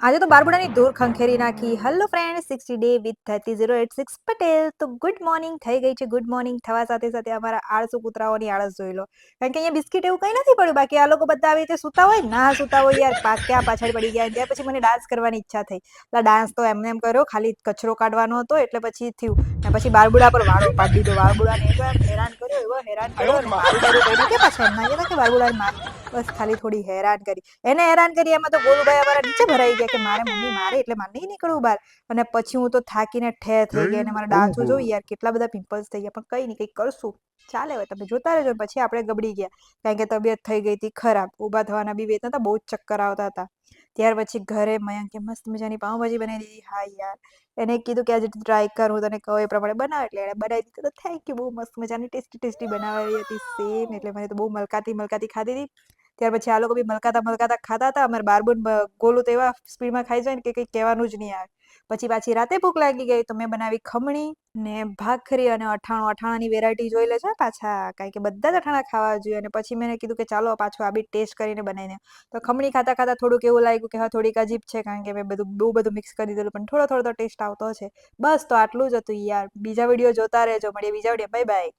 આજે તો બારબુડાની ધૂળ ખંખેરી નાખી. Hello friend, 60 day with 3086 Patel. તો ગુડ મોર્નિંગ થઈ ગઈ છે. ગુડ મોર્નિંગ થવા સાથે સાથે અમારા આળસુ કૂતરાઓની આળસ જોઈ લો. કારણ કે અહીંયા બિસ્કિટ એવું કંઈ નથી પડ્યું. બાકી આ લોકો બધા આવી રીતે સૂતા હોય, ના સૂતા હોય યાર, ક્યાં પાછળ પડી ગયા. ત્યાર પછી મને ડાન્સ કરવાની ઈચ્છા થઈ. એટલે ડાન્સ તો એમને એમ કર્યો, ખાલી કચરો કાઢવાનો હતો એટલે પછી થયું. ને પછી બારબુડા પર વાળો પાડી દીધો. બારબુડાને એવો હેરાન કર્યો, એવો હેરાન કર્યો, અને મારું બારું કઈ નહીં કે પાછા એમ ના કહેતા કે બારબુડાને માર. બસ ખાલી થોડી હેરાન કરી. એને હેરાન કરી એમાં તો ગોલુભાઈ અમારા નીચે ભરાઈ ગયા કે મારે મમ્મી મારે એટલે મારે નહીં નીકળવું બહાર. અને પછી હું તો થાકીને ઠેર થઈ ગઈ અને મારા ડાચું જોઈ યાર કેટલા બધા પિમ્પલ્સ થઈ ગયા, પણ કંઈ નહીં, કંઈક કરશું, ચાલે. હવે તમે જોતા રહેજો. પછી આપણે ગબડી ગયા કારણ કે તબિયત થઈ ગઈ હતી ખરાબ. ઊભા થવાના બી વેત હતા, બહુ જ ચક્કર આવતા હતા. ત્યાર પછી ઘરે મયંકે મસ્ત મજાની પાઉંભાજી બનાવી દીધી. હા યાર, એને કીધું કે આજે ટ્રાય કર, હું તને કહું એ પ્રમાણે બનાવ. એટલે એણે બનાવી દીધું. તો થેન્ક યુ, બહુ મસ્ત મજાની ટેસ્ટી ટેસ્ટી બનાવી હતી સેમ. એટલે મને તો બહુ મલકાતી મલકાતી ખાધી હતી. ત્યાર પછી આ લોકો બી મલકાતા મલકાતા ખાતા હતા. અમારે બારબુન ગોલું તો એવા સ્પીડમાં ખાઈ જાય ને કે કંઈ કહેવાનું જ નહીં આવે. પછી પાછી રાતે ભૂખ લાગી ગઈ તો મેં બનાવી ખમણી ને ભાખરી અને અઠાણું. અઠાણાની વેરાયટી જોઈ લેજો પાછા, કારણ કે બધા જ અઠાણા ખાવા જોઈએ. અને પછી મેં કીધું કે ચાલો પાછું આ બી ટેસ્ટ કરીને બનાવીને. તો ખમણી ખાતા ખાતા થોડુંક એવું લાગ્યું કે હા થોડીક અજીબ છે, કારણ કે મેં બહુ બધું મિક્સ કરી દીધેલું, પણ થોડો થોડો તો ટેસ્ટ આવતો છે. બસ તો આટલું જ હતું યાર. બીજા વિડીયો જોતા રહેજો. મળીએ બીજા વિડીયો. Bye bye.